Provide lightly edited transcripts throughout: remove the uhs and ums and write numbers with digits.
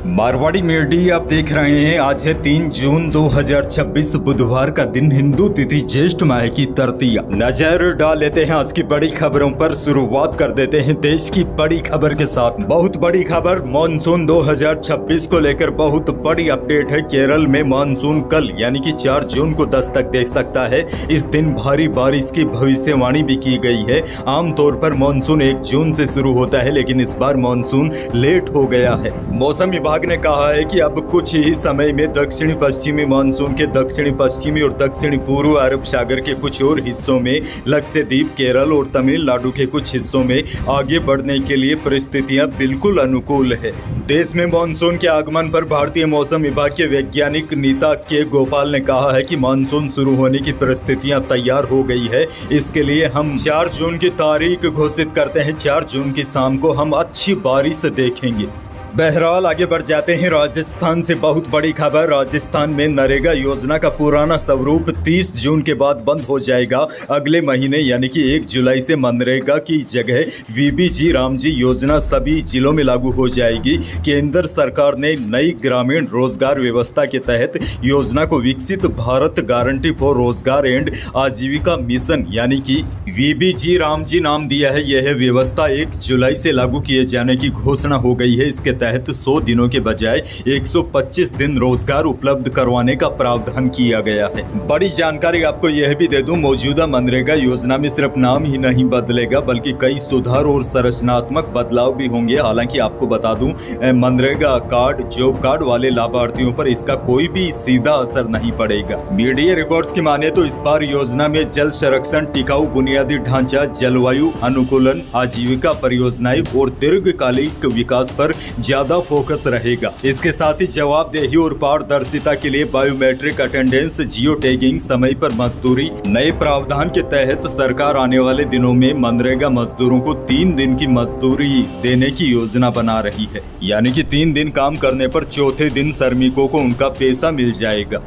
Marwari media आप देख रहे हैं। आज है 3 जून 2026 बुधवार का दिन, हिंदू तिथि ज्येष्ठ माह की तृतीया। नजर डाल लेते हैं आज की बड़ी खबरों पर। शुरुआत कर देते हैं देश की बड़ी खबर के साथ। बहुत बड़ी खबर, मानसून 2026 को लेकर बहुत बड़ी अपडेट है। केरल में मानसून कल यानी कि 4 जून को दस्तक दे सकता है। इस दिन भारी बारिश की भविष्यवाणी भी की गई है। आमतौर पर मानसून 1 जून से शुरू होता है, लेकिन इस बार मानसून लेट हो गया है। मौसम विभाग ने कहा है कि अब कुछ ही समय में दक्षिणी पश्चिमी मानसून के दक्षिणी पश्चिमी और दक्षिणी पूर्व अरब सागर के कुछ और हिस्सों में, लक्षद्वीप, केरल और तमिलनाडु के कुछ हिस्सों में आगे बढ़ने के लिए परिस्थितियां बिल्कुल अनुकूल है। देश में मानसून के आगमन पर भारतीय मौसम विभाग के वैज्ञानिक नीता के गोपाल ने कहा है कि मानसून शुरू होने की परिस्थितियां तैयार हो गई है। इसके लिए हम 4 जून की तारीख घोषित करते हैं। 4 जून की शाम को हम अच्छी बारिश देखेंगे। बहरहाल आगे बढ़ जाते हैं। राजस्थान से बहुत बड़ी खबर। राजस्थान में नरेगा योजना का पुराना स्वरूप 30 जून के बाद बंद हो जाएगा। अगले महीने यानी कि 1 जुलाई से मनरेगा की जगह वीबीजी रामजी योजना सभी जिलों में लागू हो जाएगी। केंद्र सरकार ने नई ग्रामीण रोजगार व्यवस्था के तहत योजना को विकसित भारत गारंटी फॉर रोजगार एंड आजीविका मिशन यानी कि वीबीजी रामजी नाम दिया है। यह व्यवस्था 1 जुलाई से लागू किए जाने की घोषणा हो गई है। इसके तहत 100 दिनों के बजाय 125 दिन रोजगार उपलब्ध करवाने का प्रावधान किया गया है। बड़ी जानकारी आपको यह भी दे दूं, मौजूदा मनरेगा योजना में सिर्फ नाम ही नहीं बदलेगा, बल्कि कई सुधार और संरचनात्मक बदलाव भी होंगे। हालांकि आपको बता दूं, मनरेगा कार्ड, जॉब कार्ड वाले लाभार्थियों पर इसका कोई भी सीधा असर नहीं पड़ेगा। मीडिया रिपोर्ट्स की माने तो इस बार योजना में जल संरक्षण, टिकाऊ बुनियादी ढांचा, जलवायु अनुकूलन, आजीविका परियोजनाएं और दीर्घकालिक विकास पर ज्यादा फोकस रहेगा। इसके साथ ही जवाबदेही और पारदर्शिता के लिए बायोमेट्रिक अटेंडेंस, जियो टैगिंग, समय पर मजदूरी। नए प्रावधान के तहत सरकार आने वाले दिनों में मनरेगा मजदूरों को 3 दिन की मजदूरी देने की योजना बना रही है। यानी कि 3 दिन काम करने पर चौथे दिन श्रमिकों को उनका पैसा मिल जाएगा।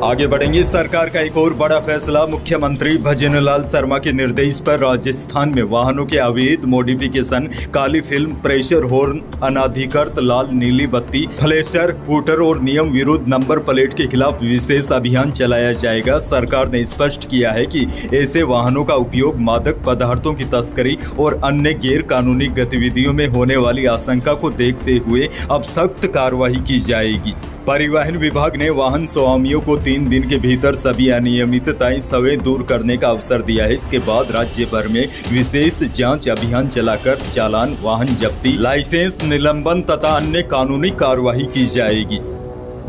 आगे बढ़ेंगे। सरकार का एक और बड़ा फैसला। मुख्यमंत्री भजनलाल शर्मा के निर्देश पर राजस्थान में वाहनों के अवैध मॉडिफिकेशन, काली फिल्म, प्रेशर हॉर्न, अनाधिकृत लाल नीली बत्ती, फ्लैशर, फूटर और नियम विरुद्ध नंबर प्लेट के खिलाफ विशेष अभियान चलाया जाएगा। सरकार ने स्पष्ट किया है कि ऐसे वाहनों का उपयोग मादक पदार्थों की तस्करी और अन्य गैर कानूनी गतिविधियों में होने वाली आशंका को देखते हुए अब सख्त कार्रवाई की जाएगी। परिवहन विभाग ने वाहन स्वामियों को 3 दिन के भीतर सभी अनियमितताएं स्वयं दूर करने का अवसर दिया है। इसके बाद राज्य भर में विशेष जांच अभियान चलाकर चालान, वाहन जब्ती, लाइसेंस निलंबन तथा अन्य कानूनी कार्रवाई की जाएगी।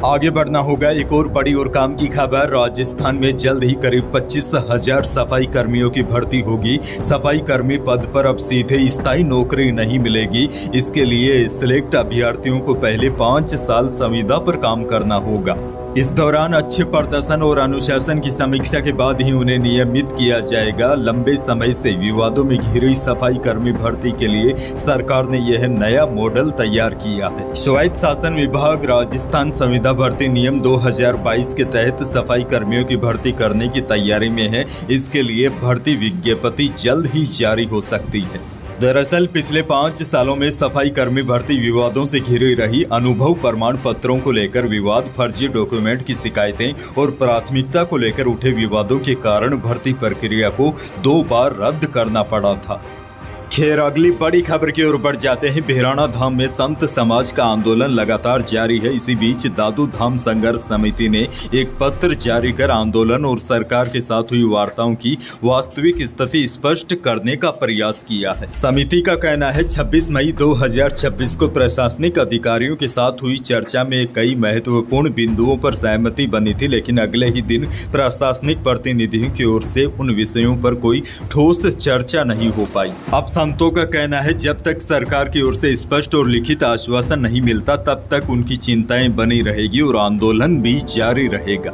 आगे बढ़ना होगा। एक और बड़ी और काम की खबर। राजस्थान में जल्द ही करीब 25,000 सफाई कर्मियों की भर्ती होगी। सफाई कर्मी पद पर अब सीधे स्थायी नौकरी नहीं मिलेगी। इसके लिए सिलेक्ट अभ्यर्थियों को पहले 5 साल संविदा पर काम करना होगा। इस दौरान अच्छे प्रदर्शन और अनुशासन की समीक्षा के बाद ही उन्हें नियमित किया जाएगा। लंबे समय से विवादों में घिरी सफाई कर्मी भर्ती के लिए सरकार ने यह नया मॉडल तैयार किया है। स्वायत्त शासन विभाग राजस्थान संविदा भर्ती नियम 2022 के तहत सफाई कर्मियों की भर्ती करने की तैयारी में है। इसके लिए भर्ती विज्ञप्ति जल्द ही जारी हो सकती है। दरअसल पिछले 5 सालों में सफाई कर्मी भर्ती विवादों से घिरी रही। अनुभव प्रमाण पत्रों को लेकर विवाद, फर्जी डॉक्यूमेंट की शिकायतें और प्राथमिकता को लेकर उठे विवादों के कारण भर्ती प्रक्रिया को 2 बार रद्द करना पड़ा था। खैर, अगली बड़ी खबर की ओर बढ़ जाते हैं। बिहराणा धाम में संत समाज का आंदोलन लगातार जारी है। इसी बीच दादू धाम संघर्ष समिति ने एक पत्र जारी कर आंदोलन और सरकार के साथ हुई वार्ताओं की वास्तविक स्थिति स्पष्ट करने का प्रयास किया है। समिति का कहना है 26 मई 2026 को प्रशासनिक अधिकारियों के साथ हुई चर्चा में कई महत्वपूर्ण बिंदुओं पर सहमति बनी थी, लेकिन अगले ही दिन प्रशासनिक प्रतिनिधियों की ओर से उन विषयों पर कोई ठोस चर्चा नहीं हो पाई। अब संतों का कहना है जब तक सरकार की ओर से स्पष्ट और लिखित आश्वासन नहीं मिलता, तब तक उनकी चिंताएं बनी रहेगी और आंदोलन भी जारी रहेगा।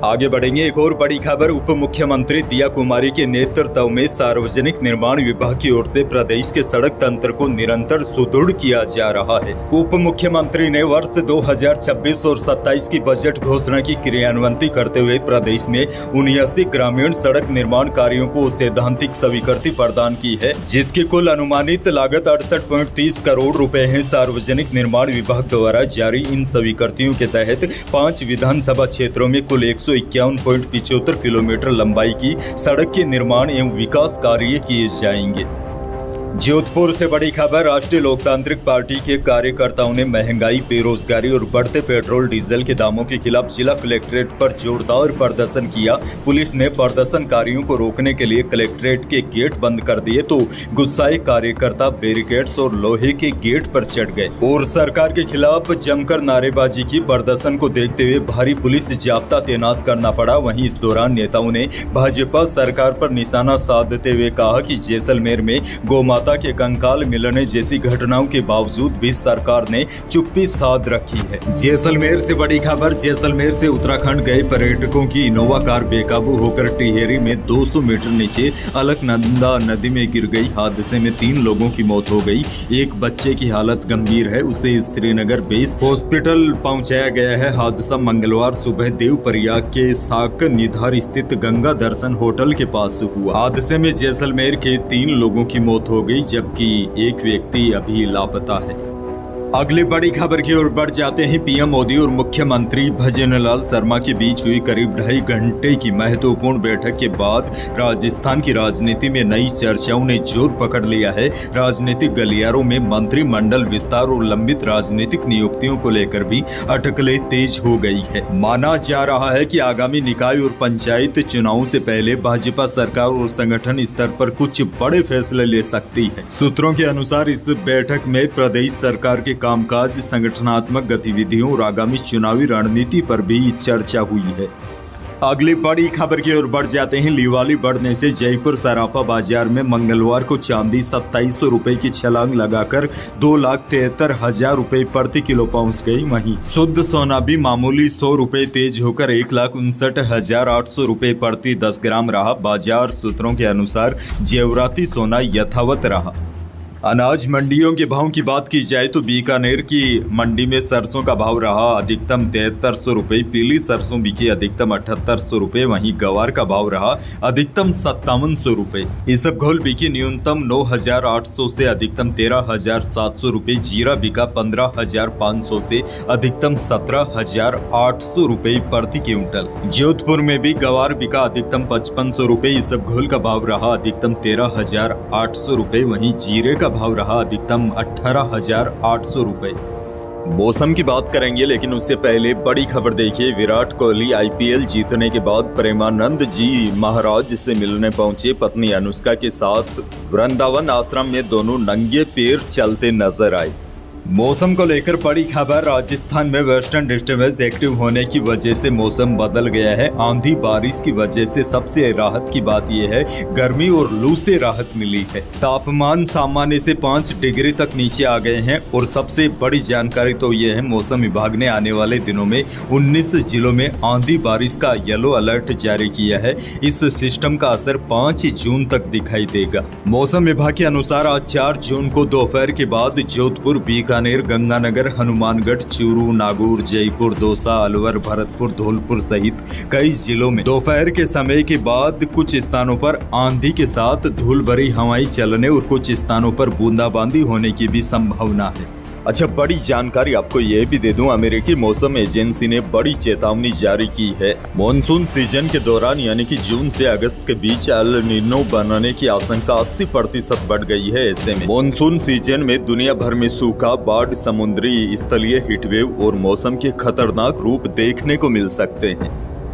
आगे बढ़ेंगे। एक और बड़ी खबर, उप मुख्यमंत्री दिया कुमारी के नेतृत्व में सार्वजनिक निर्माण विभाग की ओर से प्रदेश के सड़क तंत्र को निरंतर सुदृढ़ किया जा रहा है। उप मुख्यमंत्री ने वर्ष 2026 और 27 की बजट घोषणा की क्रियान्वयन करते हुए प्रदेश में 79 ग्रामीण सड़क निर्माण कार्यों को सैद्धांतिक स्वीकृति प्रदान की है, जिसकी कुल अनुमानित लागत 68.30 करोड़ रुपए है। सार्वजनिक निर्माण विभाग द्वारा जारी इन स्वीकृतियों के तहत 5 विधानसभा क्षेत्रों में कुल 151.75 किलोमीटर लंबाई की सड़क के निर्माण एवं विकास कार्य किए जाएंगे। जोधपुर से बड़ी खबर, राष्ट्रीय लोकतांत्रिक पार्टी के कार्यकर्ताओं ने महंगाई, बेरोजगारी और बढ़ते पेट्रोल डीजल के दामों के खिलाफ जिला कलेक्ट्रेट पर जोरदार प्रदर्शन किया। पुलिस ने प्रदर्शनकारियों को रोकने के लिए कलेक्ट्रेट के गेट बंद कर दिए तो गुस्साए कार्यकर्ता बैरिकेड्स और लोहे के गेट पर चढ़ गए और सरकार के खिलाफ जमकर नारेबाजी की। प्रदर्शन को देखते हुए भारी पुलिस जाब्ता तैनात करना पड़ा। वहीं इस दौरान नेताओं ने भाजपा सरकार पर निशाना साधते हुए कहा कि जैसलमेर में गौ के कंकाल मिलने जैसी घटनाओं के बावजूद भी सरकार ने चुप्पी साध रखी है। जैसलमेर से बड़ी खबर, जैसलमेर से उत्तराखंड गए पर्यटकों की इनोवा कार बेकाबू होकर टिहरी में 200 मीटर नीचे अलकनंदा नदी में गिर गई। हादसे में 3 लोगों की मौत हो गई। एक बच्चे की हालत गंभीर है, उसे श्रीनगर बेस हॉस्पिटल पहुंचाया गया है। हादसा मंगलवार सुबह देवप्रयाग के साक निधार स्थित गंगा दर्शन होटल के पास हुआ। हादसे में जैसलमेर के 3 लोगों की मौत हो गई, जबकि एक व्यक्ति अभी लापता है। अगली बड़ी खबर की ओर बढ़ जाते हैं। पीएम मोदी और मुख्यमंत्री भजनलाल शर्मा के बीच हुई करीब 2.5 घंटे की महत्वपूर्ण बैठक के बाद राजस्थान की राजनीति में नई चर्चाओं ने जोर पकड़ लिया है। राजनीतिक गलियारों में मंत्रिमंडल विस्तार और लंबित राजनीतिक नियुक्तियों को लेकर भी अटकलें तेज हो गई है। माना जा रहा है कि आगामी निकाय और पंचायत चुनावों से पहले भाजपा सरकार और संगठन स्तर पर कुछ बड़े फैसले ले सकती है। सूत्रों के अनुसार इस बैठक में प्रदेश सरकार के कामकाज, संगठनात्मक गतिविधियों और आगामी चुनावी रणनीति पर भी चर्चा हुई है। अगली बड़ी खबर की ओर बढ़ जाते हैं। दिवाली बढ़ने से जयपुर सराफा बाजार में मंगलवार को चांदी 2700 रुपए की छलांग लगाकर 2,73,000 रुपए प्रति किलो पहुंच गई। वहीं शुद्ध सोना भी मामूली 100 रुपए तेज होकर 1,59,800 रुपए प्रति 10 ग्राम रहा। बाजार सूत्रों के अनुसार जेवराती सोना यथावत रहा। अनाज मंडियों के भाव की बात की जाए तो बीकानेर की मंडी में सरसों का भाव रहा अधिकतम 7300 रुपये, पीली सरसों बिकी अधिकतम 7800 रुपये। वहीं गवार का भाव रहा अधिकतम 5700 रुपये। इसबगोल बिकी न्यूनतम 9800 से अधिकतम 13700 रुपये। जीरा बिका 15500 से अधिकतम 17800 रुपये प्रति क्विंटल। जोधपुर में भी गवार बिका अधिकतम 5500 रुपये। इसबगोल का भाव रहा अधिकतम 13800 रुपये। वहीं जीरे का भाव रहा अधिकतम 18,800 रुपए। मौसम की बात करेंगे, लेकिन उससे पहले बड़ी खबर देखिए। विराट कोहली आईपीएल जीतने के बाद प्रेमानंद जी महाराज से मिलने पहुंचे। पत्नी अनुष्का के साथ वृंदावन आश्रम में दोनों नंगे पैर चलते नजर आए। मौसम को लेकर बड़ी खबर, राजस्थान में वेस्टर्न डिस्टर्बेंस एक्टिव होने की वजह से मौसम बदल गया है। आंधी बारिश की वजह से सबसे राहत की बात यह है, गर्मी और लू से राहत मिली है। तापमान सामान्य से 5 डिग्री तक नीचे आ गए हैं। और सबसे बड़ी जानकारी तो यह है, मौसम विभाग ने आने वाले दिनों में 19 जिलों में आंधी बारिश का येलो अलर्ट जारी किया है। इस सिस्टम का असर 5 जून तक दिखाई देगा। मौसम विभाग के अनुसार आज 4 जून को दोपहर के बाद जोधपुर, बीकानेर, गंगानगर, हनुमानगढ़, चूरू, नागौर, जयपुर, दौसा, अलवर, भरतपुर, धौलपुर सहित कई जिलों में दोपहर के समय के बाद कुछ स्थानों पर आंधी के साथ धूल भरी हवाएं चलने और कुछ स्थानों पर बूंदाबांदी होने की भी संभावना है। अच्छा, बड़ी जानकारी आपको यह भी दे दूं, अमेरिकी मौसम एजेंसी ने बड़ी चेतावनी जारी की है। मॉनसून सीजन के दौरान यानी कि जून से अगस्त के बीच एल नीनो बनने की आशंका 80% बढ़ गई है। ऐसे में मॉनसून सीजन में दुनिया भर में सूखा, बाढ़, समुद्री स्थलीय हीटवेव और मौसम के खतरनाक रूप देखने को मिल सकते हैं।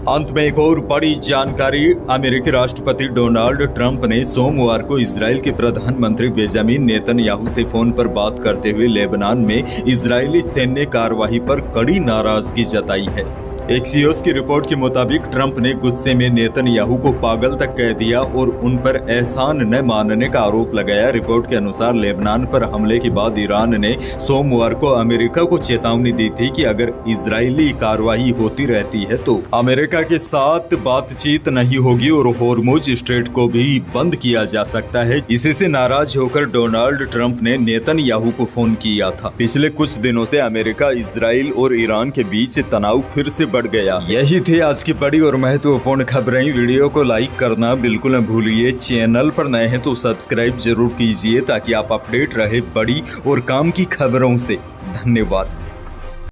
अंत में एक और बड़ी जानकारी, अमेरिकी राष्ट्रपति डोनाल्ड ट्रंप ने सोमवार को इजराइल के प्रधानमंत्री बेंजामिन नेतन्याहू से फोन पर बात करते हुए लेबनान में इजरायली सैन्य कार्रवाई पर कड़ी नाराजगी जताई है। एक्सियोस की रिपोर्ट के मुताबिक ट्रंप ने गुस्से में नेतन्याहू को पागल तक कह दिया और उन पर एहसान न मानने का आरोप लगाया। रिपोर्ट के अनुसार लेबनान पर हमले के बाद ईरान ने सोमवार को अमेरिका को चेतावनी दी थी कि अगर इजरायली कार्रवाई होती रहती है तो अमेरिका के साथ बातचीत नहीं होगी और होर्मुज स्ट्रेट को भी बंद किया जा सकता है। इसी से नाराज होकर डोनाल्ड ट्रंप ने नेतन्याहू को फोन किया था। पिछले कुछ दिनों से अमेरिका, इजराइल और ईरान के बीच तनाव फिर से बढ़ गया। यही थी आज की बड़ी और महत्वपूर्ण खबरें। वीडियो को लाइक करना बिल्कुल न भूलिए। चैनल पर नए हैं तो सब्सक्राइब जरूर कीजिए ताकि आप अपडेट रहे बड़ी और काम की खबरों से। धन्यवाद।